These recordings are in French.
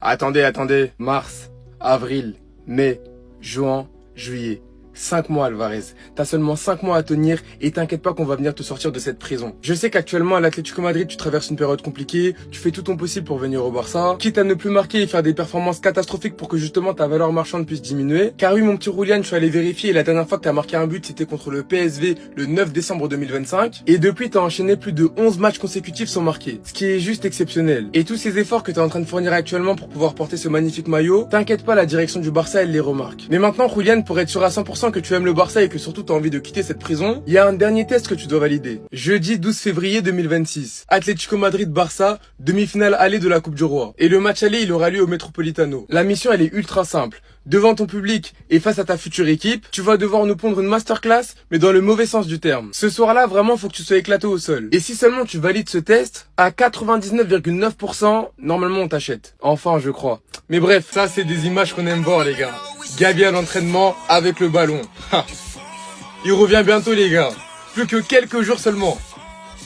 Attendez. Mars, avril, mai, juin, juillet. 5 mois, Alvarez. T'as seulement 5 mois à tenir et t'inquiète pas qu'on va venir te sortir de cette prison. Je sais qu'actuellement à l'Atlético Madrid, tu traverses une période compliquée, tu fais tout ton possible pour venir au Barça, quitte à ne plus marquer et faire des performances catastrophiques pour que justement ta valeur marchande puisse diminuer. Car oui, mon petit Roulian, je suis allé vérifier et la dernière fois que t'as marqué un but, c'était contre le PSV le 9 décembre 2025. Et depuis, t'as enchaîné plus de 11 matchs consécutifs sans marquer. Ce qui est juste exceptionnel. Et tous ces efforts que t'es en train de fournir actuellement pour pouvoir porter ce magnifique maillot, t'inquiète pas, la direction du Barça, elle les remarque. Mais maintenant, Roulian, pour être sûr à 100% que tu aimes le Barça et que surtout t'as envie de quitter cette prison, il y a un dernier test que tu dois valider. Jeudi 12 février 2026, Atlético Madrid-Barça, demi-finale aller de la Coupe du Roi. Et le match aller, il aura lieu au Metropolitano. La mission, elle est ultra simple. Devant ton public et face à ta future équipe, tu vas devoir nous pondre une masterclass, mais dans le mauvais sens du terme. Ce soir-là, vraiment, faut que tu sois éclaté au sol. Et si seulement tu valides ce test, à 99,9%, normalement on t'achète. Enfin, je crois. Mais bref, ça c'est des images qu'on aime voir, les gars. Gavi à l'entraînement avec le ballon. Il revient bientôt, les gars. Plus que quelques jours seulement.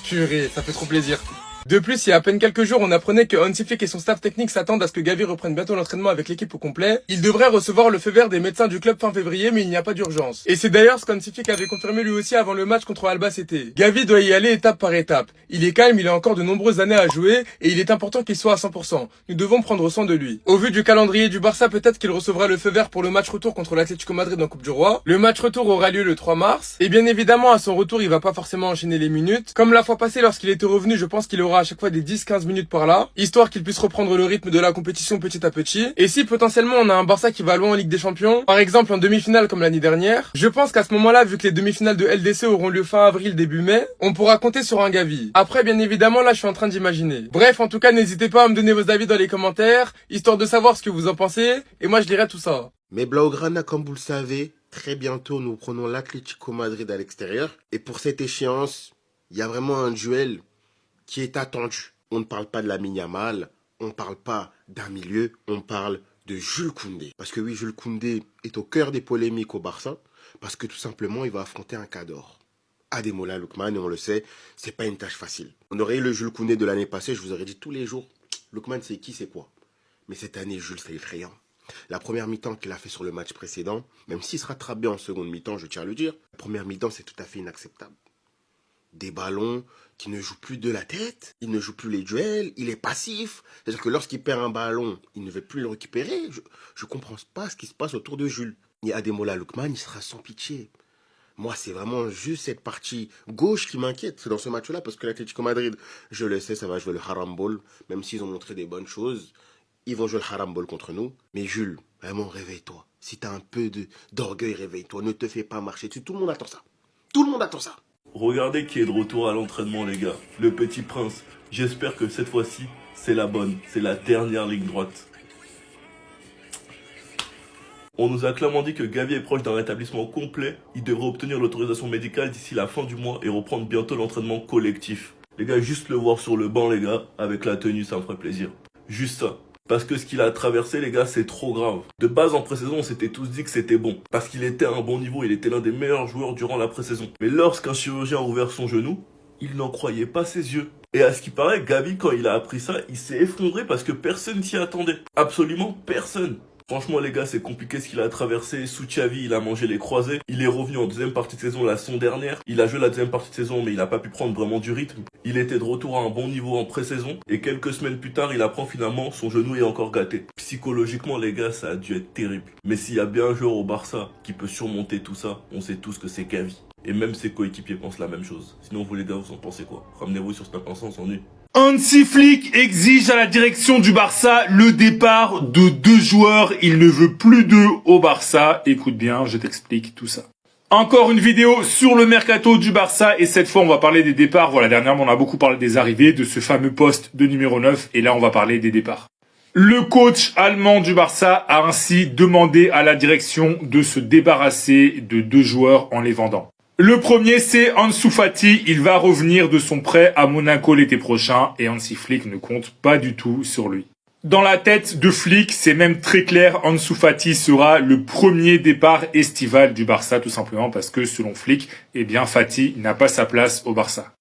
Purée, ça fait trop plaisir. De plus, il y a à peine quelques jours, on apprenait que Hansi Flick et son staff technique s'attendent à ce que Gavi reprenne bientôt l'entraînement avec l'équipe au complet. Il devrait recevoir le feu vert des médecins du club fin février, mais il n'y a pas d'urgence. Et c'est d'ailleurs ce qu'Hansi Flick avait confirmé lui aussi avant le match contre Albacete. Gavi doit y aller étape par étape. Il est calme, il a encore de nombreuses années à jouer, et il est important qu'il soit à 100%. Nous devons prendre soin de lui. Au vu du calendrier du Barça, peut-être qu'il recevra le feu vert pour le match retour contre l'Atlético Madrid en Coupe du Roi. Le match retour aura lieu le 3 mars. Et bien évidemment, à son retour, il va pas forcément enchaîner les minutes. Comme la fois passée, lorsqu'il était revenu, je pense qu'il aura à chaque fois des 10-15 minutes par là, histoire qu'il puisse reprendre le rythme de la compétition petit à petit. Et si potentiellement on a un Barça qui va loin en Ligue des Champions, par exemple en demi-finale comme l'année dernière, je pense qu'à ce moment-là, vu que les demi-finales de LDC auront lieu fin avril, début mai, on pourra compter sur un Gavi. Après, bien évidemment, là je suis en train d'imaginer. Bref, en tout cas, n'hésitez pas à me donner vos avis dans les commentaires, histoire de savoir ce que vous en pensez, et moi je lirai tout ça. Mais Blaugrana, comme vous le savez, très bientôt nous prenons l'Atlético Madrid à l'extérieur. Et pour cette échéance, il y a vraiment un duel qui est attendu. On ne parle pas de Lamine Yamal, on ne parle pas d'un milieu, on parle de Jules Koundé. Parce que oui, Jules Koundé est au cœur des polémiques au Barça, parce que tout simplement, il va affronter un cador. Ademola Lookman, et on le sait, c'est pas une tâche facile. On aurait eu le Jules Koundé de l'année passée, je vous aurais dit tous les jours, Lookman c'est qui, c'est quoi. Mais cette année, Jules, c'est effrayant. La première mi-temps qu'il a fait sur le match précédent, même s'il se rattrape bien en seconde mi-temps, je tiens à le dire, la première mi-temps, c'est tout à fait inacceptable. Des ballons qui ne jouent plus de la tête, il ne joue plus les duels, il est passif. C'est-à-dire que lorsqu'il perd un ballon, il ne veut plus le récupérer. Je comprends pas ce qui se passe autour de Jules. Et Ademola Lookman, il sera sans pitié. Moi, c'est vraiment juste cette partie gauche qui m'inquiète dans ce match-là, parce que l'Atlético Madrid, je le sais, ça va jouer le harambol, même s'ils ont montré des bonnes choses. Ils vont jouer le harambol contre nous. Mais Jules, vraiment, réveille-toi. Si t'as un peu d'orgueil, réveille-toi. Ne te fais pas marcher dessus. Tout le monde attend ça. Tout le monde attend ça. Regardez qui est de retour à l'entraînement, les gars. Le petit prince. J'espère que cette fois-ci, c'est la bonne. C'est la dernière ligne droite. On nous a clairement dit que Gavi est proche d'un rétablissement complet. Il devrait obtenir l'autorisation médicale d'ici la fin du mois et reprendre bientôt l'entraînement collectif. Les gars, juste le voir sur le banc, les gars, avec la tenue, ça me ferait plaisir. Juste ça. Parce que ce qu'il a traversé, les gars, c'est trop grave. De base, en pré-saison, on s'était tous dit que c'était bon. Parce qu'il était à un bon niveau, il était l'un des meilleurs joueurs durant la pré-saison. Mais lorsqu'un chirurgien a ouvert son genou, il n'en croyait pas ses yeux. Et à ce qui paraît, Gavi, quand il a appris ça, il s'est effondré parce que personne s'y attendait. Absolument personne. Franchement, les gars, c'est compliqué ce qu'il a traversé. Sous Xavi, il a mangé les croisés. Il est revenu en deuxième partie de saison la saison dernière. Il a joué la deuxième partie de saison, mais il n'a pas pu prendre vraiment du rythme. Il était de retour à un bon niveau en pré-saison. Et quelques semaines plus tard, il apprend finalement son genou est encore gâté. Psychologiquement, les gars, ça a dû être terrible. Mais s'il y a bien un joueur au Barça qui peut surmonter tout ça, on sait tous que c'est Gavi. Et même ses coéquipiers pensent la même chose. Sinon, vous les gars, vous en pensez quoi? Ramenez-vous sur Snap Instant, on s'ennuie. Hansi Flick exige à la direction du Barça le départ de 2 joueurs. Il ne veut plus d'eux au Barça. Écoute bien, je t'explique tout ça. Encore une vidéo sur le mercato du Barça et cette fois on va parler des départs. Voilà, dernièrement on a beaucoup parlé des arrivées, de ce fameux poste de numéro 9 et là on va parler des départs. Le coach allemand du Barça a ainsi demandé à la direction de se débarrasser de 2 joueurs en les vendant. Le premier, c'est Ansu Fati. Il va revenir de son prêt à Monaco l'été prochain et Hansi Flick ne compte pas du tout sur lui. Dans la tête de Flick, c'est même très clair, Ansu Fati sera le premier départ estival du Barça, tout simplement parce que selon Flick, eh bien Fati n'a pas sa place au Barça.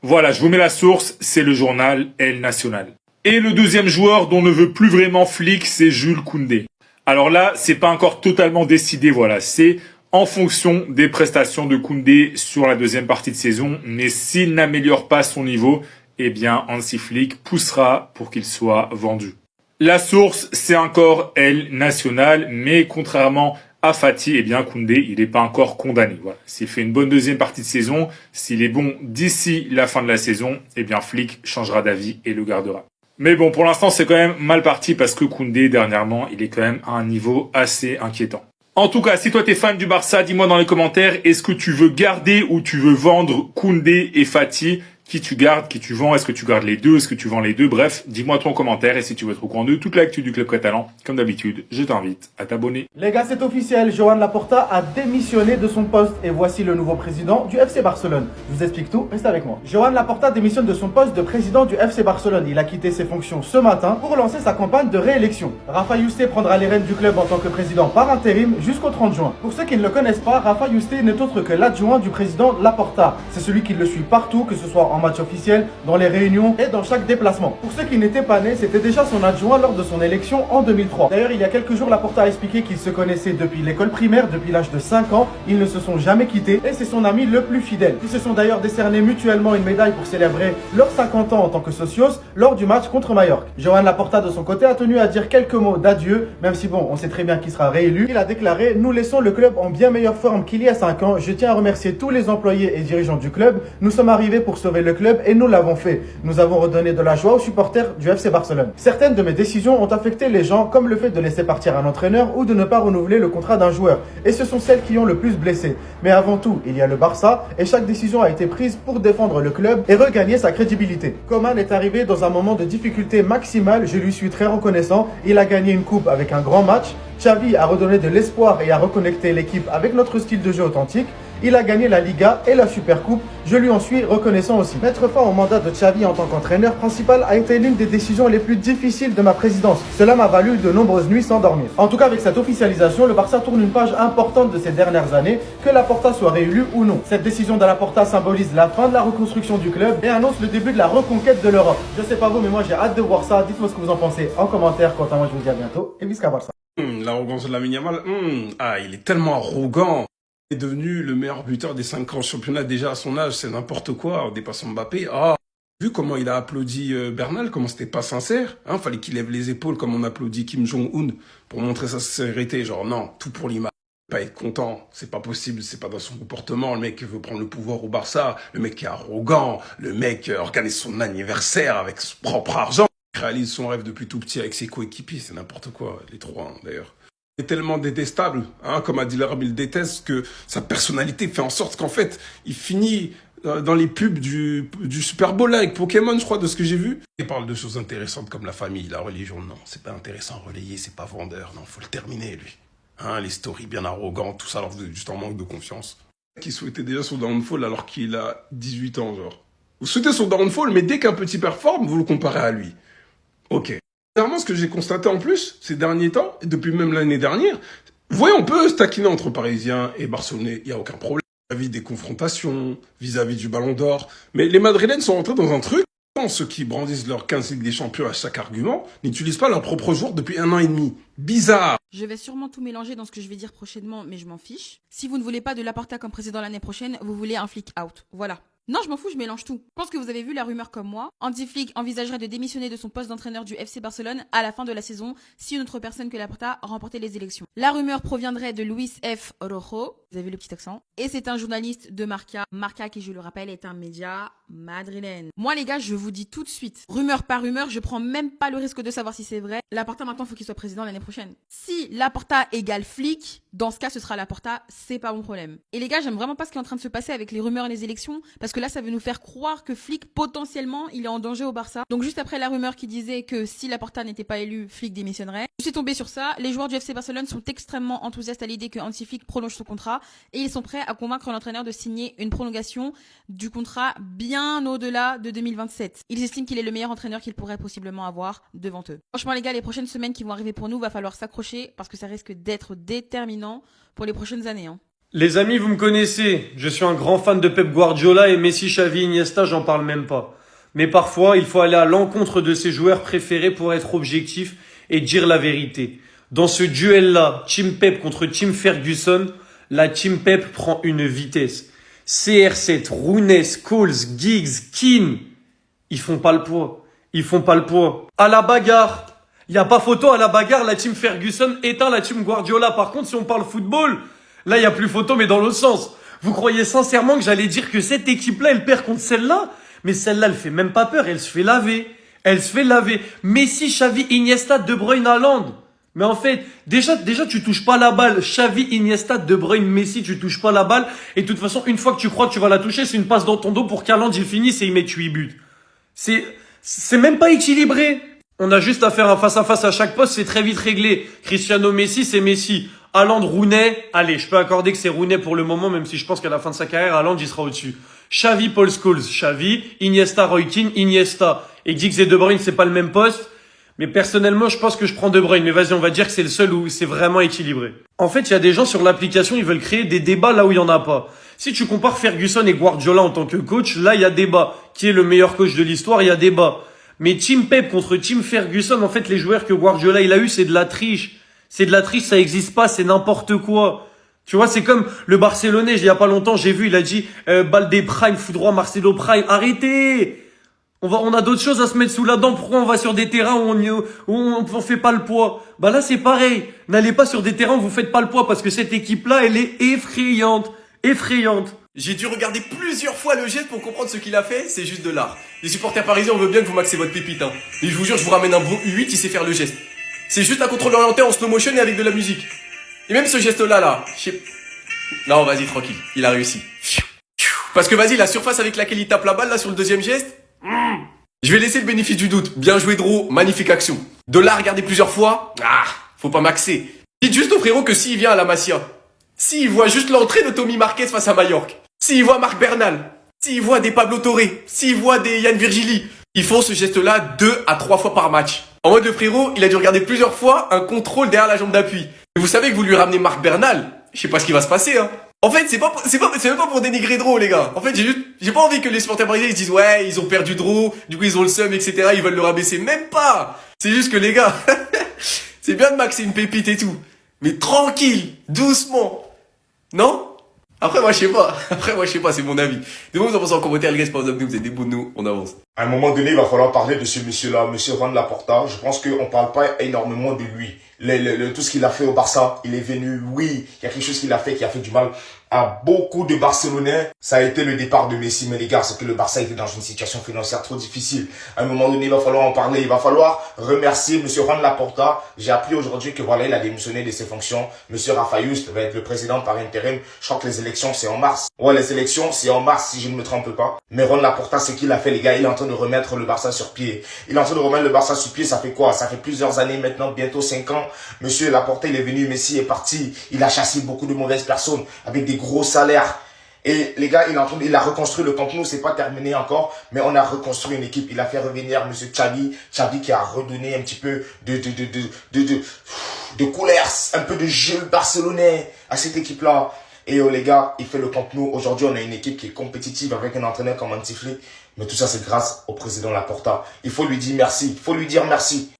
Voilà, je vous mets la source, c'est le journal El Nacional. Et le deuxième joueur dont ne veut plus vraiment Flick, c'est Jules Koundé. Alors là, c'est pas encore totalement décidé, voilà, c'est en fonction des prestations de Koundé sur la deuxième partie de saison. Mais s'il n'améliore pas son niveau, eh bien Hansi Flick poussera pour qu'il soit vendu. La source, c'est encore El Nacional, mais contrairement à Fati, eh bien Koundé, il n'est pas encore condamné. Voilà. S'il fait une bonne deuxième partie de saison, s'il est bon d'ici la fin de la saison, eh bien Flick changera d'avis et le gardera. Mais bon, pour l'instant, c'est quand même mal parti parce que Koundé, dernièrement, il est quand même à un niveau assez inquiétant. En tout cas, si toi t'es fan du Barça, dis-moi dans les commentaires, est-ce que tu veux garder ou tu veux vendre Koundé et Fati? Qui tu gardes, qui tu vends, est-ce que tu gardes les deux, est-ce que tu vends les deux? Bref, dis-moi ton commentaire et si tu veux être au courant de toute l'actu du club catalan, comme d'habitude, je t'invite à t'abonner. Les gars, c'est officiel, Joan Laporta a démissionné de son poste et voici le nouveau président du FC Barcelone. Je vous explique tout, restez avec moi. Joan Laporta démissionne de son poste de président du FC Barcelone. Il a quitté ses fonctions ce matin pour lancer sa campagne de réélection. Rafa Yuste prendra les rênes du club en tant que président par intérim jusqu'au 30 juin. Pour ceux qui ne le connaissent pas, Rafa Yuste n'est autre que l'adjoint du président Laporta. C'est celui qui le suit partout, que ce soit en match officiel, dans les réunions et dans chaque déplacement. Pour ceux qui n'étaient pas nés, c'était déjà son adjoint lors de son élection en 2003. D'ailleurs, il y a quelques jours, Laporta a expliqué qu'ils se connaissaient depuis l'école primaire, depuis l'âge de 5 ans. Ils ne se sont jamais quittés et c'est son ami le plus fidèle. Ils se sont d'ailleurs décernés mutuellement une médaille pour célébrer leurs 50 ans en tant que socios lors du match contre Majorque. Joan Laporta, de son côté, a tenu à dire quelques mots d'adieu, même si bon, on sait très bien qu'il sera réélu. Il a déclaré: nous laissons le club en bien meilleure forme qu'il y a 5 ans. Je tiens à remercier tous les employés et dirigeants du club. Nous sommes arrivés pour sauver le club et nous l'avons fait. Nous avons redonné de la joie aux supporters du FC Barcelone. Certaines de mes décisions ont affecté les gens, comme le fait de laisser partir un entraîneur ou de ne pas renouveler le contrat d'un joueur. Et ce sont celles qui ont le plus blessé. Mais avant tout, il y a le Barça et chaque décision a été prise pour défendre le club et regagner sa crédibilité. Coman est arrivé dans un moment de difficulté maximale, je lui suis très reconnaissant. Il a gagné une coupe avec un grand match. Xavi a redonné de l'espoir et a reconnecté l'équipe avec notre style de jeu authentique. Il a gagné la Liga et la Supercoupe, je lui en suis reconnaissant aussi. Mettre fin au mandat de Xavi en tant qu'entraîneur principal a été l'une des décisions les plus difficiles de ma présidence. Cela m'a valu de nombreuses nuits sans dormir. En tout cas, avec cette officialisation, le Barça tourne une page importante de ces dernières années, que Laporta soit réélu ou non. Cette décision de Laporta symbolise la fin de la reconstruction du club et annonce le début de la reconquête de l'Europe. Je sais pas vous, mais moi j'ai hâte de voir ça. Dites-moi ce que vous en pensez en commentaire. Quant à moi, je vous dis à bientôt et visca Barça. L'arrogance de Lamine Yamal, il est tellement arrogant. Il est devenu le meilleur buteur des 5 grands championnats déjà à son âge, c'est n'importe quoi, en dépassant Mbappé. Vu comment il a applaudi Bernal, comment c'était pas sincère, fallait qu'il lève les épaules comme on applaudit Kim Jong-un pour montrer sa sincérité, genre non, tout pour l'image. Pas être content, c'est pas possible, c'est pas dans son comportement, le mec qui veut prendre le pouvoir au Barça, le mec qui est arrogant, le mec qui organise son anniversaire avec son propre argent, réalise son rêve depuis tout petit avec ses coéquipiers, c'est n'importe quoi, les trois d'ailleurs. Il est tellement détestable, comme a dit l'arabe, il déteste que sa personnalité fait en sorte qu'en fait, il finit dans les pubs du Super Bowl là, avec Pokémon, je crois, de ce que j'ai vu. Il parle de choses intéressantes comme la famille, la religion. Non, c'est pas intéressant à relayer, c'est pas vendeur. Non, faut le terminer, lui. Les stories bien arrogantes, tout ça, alors vous êtes juste en manque de confiance. Qui souhaitait déjà son downfall alors qu'il a 18 ans, genre. Vous souhaitez son downfall, mais dès qu'un petit performe, vous le comparez à lui. Ok. Dernièrement, ce que j'ai constaté en plus, ces derniers temps, et depuis même l'année dernière, vous voyez, on peut se taquiner entre Parisiens et Barcelonais, il n'y a aucun problème. Vis-à-vis des confrontations, vis-à-vis du Ballon d'Or. Mais les Madrilènes sont rentrés dans un truc, ceux qui brandissent leur 15 Ligue des Champions à chaque argument, n'utilisent pas leur propre joueur depuis 1 an et demi. Bizarre. Je vais sûrement tout mélanger dans ce que je vais dire prochainement, mais je m'en fiche. Si vous ne voulez pas de Laporta comme président l'année prochaine, vous voulez un flic out. Voilà. Non, je m'en fous, je mélange tout. Je pense que vous avez vu la rumeur comme moi. Hansi Flick envisagerait de démissionner de son poste d'entraîneur du FC Barcelone à la fin de la saison si une autre personne que Laporta remportait les élections. La rumeur proviendrait de Luis F. Rojo. Vous avez vu le petit accent. Et c'est un journaliste de Marca. Marca qui, je le rappelle, est un média madrilène. Moi, les gars, je vous dis tout de suite. Rumeur par rumeur, je prends même pas le risque de savoir si c'est vrai. Laporta, maintenant, faut qu'il soit président l'année prochaine. Si Laporta égale Flick, dans ce cas, ce sera Laporta, c'est pas mon problème. Et les gars, j'aime vraiment pas ce qui est en train de se passer avec les rumeurs et les élections, parce que là, ça veut nous faire croire que Flick, potentiellement, il est en danger au Barça. Donc juste après la rumeur qui disait que si Laporta n'était pas élu, Flick démissionnerait. Je suis tombée sur ça. Les joueurs du FC Barcelone sont extrêmement enthousiastes à l'idée que Hansi Flick prolonge son contrat et ils sont prêts à convaincre l'entraîneur de signer une prolongation du contrat bien au-delà de 2027. Ils estiment qu'il est le meilleur entraîneur qu'ils pourraient possiblement avoir devant eux. Franchement les gars, les prochaines semaines qui vont arriver pour nous, va falloir s'accrocher parce que ça risque d'être déterminant pour les prochaines années. Les amis, vous me connaissez, je suis un grand fan de Pep Guardiola et Messi, Xavi, Iniesta, j'en parle même pas. Mais parfois, il faut aller à l'encontre de ses joueurs préférés pour être objectif et dire la vérité. Dans ce duel-là, Team Pep contre Team Ferguson, la Team Pep prend une vitesse. CR7, Rounes, Scholes, Giggs, Keane, ils font pas le poids. Ils font pas le poids. À la bagarre. Il n'y a pas photo à la bagarre, la team Ferguson éteint la team Guardiola. Par contre, si on parle football, là, il n'y a plus photo, mais dans l'autre sens. Vous croyez sincèrement que j'allais dire que cette équipe-là, elle perd contre celle-là? Mais celle-là, elle fait même pas peur, elle se fait laver. Elle se fait laver. Messi, Xavi, Iniesta, De Bruyne, Haaland. Mais en fait, déjà, tu touches pas la balle. Xavi, Iniesta, De Bruyne, Messi, tu touches pas la balle. Et de toute façon, une fois que tu crois que tu vas la toucher, c'est une passe dans ton dos pour qu'Haaland, il finisse et il met 8 buts. C'est même pas équilibré. On a juste à faire un face-à-face à chaque poste, c'est très vite réglé. Cristiano Messi, c'est Messi. Haaland, Rooney, allez, je peux accorder que c'est Rooney pour le moment, même si je pense qu'à la fin de sa carrière, Haaland, il sera au-dessus. Xavi, Paul Scholes, Xavi, Iniesta, Roy Keane, Iniesta. Et Giggs et De Bruyne, c'est pas le même poste. Mais personnellement, je pense que je prends De Bruyne. Mais vas-y, on va dire que c'est le seul où c'est vraiment équilibré. En fait, il y a des gens sur l'application, ils veulent créer des débats là où il y en a pas. Si tu compares Ferguson et Guardiola en tant que coach, là, il y a débat. Qui est le meilleur coach de l'histoire? Il y a débat. Mais Team Pep contre Team Ferguson, en fait, les joueurs que Guardiola, il a eu, c'est de la triche. C'est de la triche, ça existe pas, c'est n'importe quoi. Tu vois, c'est comme le Barcelonais, il y a pas longtemps, j'ai vu, il a dit, Baldé Prime, fout droit, Marcelo Prime, arrêtez! On a d'autres choses à se mettre sous la dent. Pourquoi on va sur des terrains où on fait pas le poids? Bah là, c'est pareil. N'allez pas sur des terrains où vous faites pas le poids parce que cette équipe-là, elle est effrayante. Effrayante. J'ai dû regarder plusieurs fois le geste pour comprendre ce qu'il a fait, c'est juste de l'art. Les supporters parisiens, on veut bien que vous maxez votre pépite, hein. Et je vous jure, je vous ramène un bon U8, il sait faire le geste. C'est juste un contrôle orienté en slow motion et avec de la musique. Et même ce geste-là, non, vas-y, tranquille, il a réussi. Parce que vas-y, la surface avec laquelle il tape la balle, là, sur le deuxième geste, je vais laisser le bénéfice du doute. Bien joué, Dro, magnifique action. De là, regarder plusieurs fois, faut pas maxer. Dites juste au frérot que s'il vient à la Masia, s'il voit juste l'entrée de Tommy Marquez face à Mallorca, s'il voit Marc Bernal, s'il voit des Pablo Torre, s'il voit des Yann Virgili, ils font ce geste-là 2 à 3 fois par match. En mode le frérot, il a dû regarder plusieurs fois un contrôle derrière la jambe d'appui. Et vous savez que vous lui ramenez Marc Bernal, je sais pas ce qui va se passer, hein. En fait, c'est même pas pour dénigrer Dro, les gars. En fait, j'ai pas envie que les supporters parisiens ils se disent ouais, ils ont perdu Dro, du coup ils ont le seum, etc. Ils veulent le rabaisser. Même pas. C'est juste que les gars, c'est bien de maxer une pépite et tout, mais tranquille, doucement, non? Après moi je sais pas, c'est mon avis. Dis-moi vous en pensez en commentaire, les gars, c'est pas vous abonner, vous êtes des bons de nous, on avance. À un moment donné, il va falloir parler de ce monsieur-là, monsieur Juan Laporta. Je pense qu'on parle pas énormément de lui. Tout ce qu'il a fait au Barça, il est venu, oui, il y a quelque chose qu'il a fait qui a fait du mal à beaucoup de Barcelonais. Ça a été le départ de Messi, mais les gars, c'est que le Barça était dans une situation financière trop difficile. À un moment donné, il va falloir en parler, il va falloir remercier monsieur Juan Laporta. J'ai appris aujourd'hui que voilà, il a démissionné de ses fonctions. Monsieur Rafa Just va être le président par intérim. Je crois que les élections, c'est en mars. Ouais, les élections, c'est en mars, si je ne me trompe pas. Mais Juan Laporta, c'est qu'il a fait, les gars, il est en train de remettre le Barça sur pied. Il est en train de remettre le Barça sur pied, ça fait quoi? Ça fait plusieurs années maintenant, bientôt 5 ans. Monsieur Laporta, il est venu, Messi est parti. Il a chassé beaucoup de mauvaises personnes avec des gros salaires. Et les gars, il a reconstruit le Camp Nou, c'est pas terminé encore, mais on a reconstruit une équipe. Il a fait revenir monsieur Xavi qui a redonné un petit peu de couleurs, un peu de jeu barcelonais à cette équipe-là. Et les gars, il fait le Camp Nou. Aujourd'hui, on a une équipe qui est compétitive avec un entraîneur comme Hansi Flick. Mais tout ça, c'est grâce au président Laporta. Il faut lui dire merci. Il faut lui dire merci.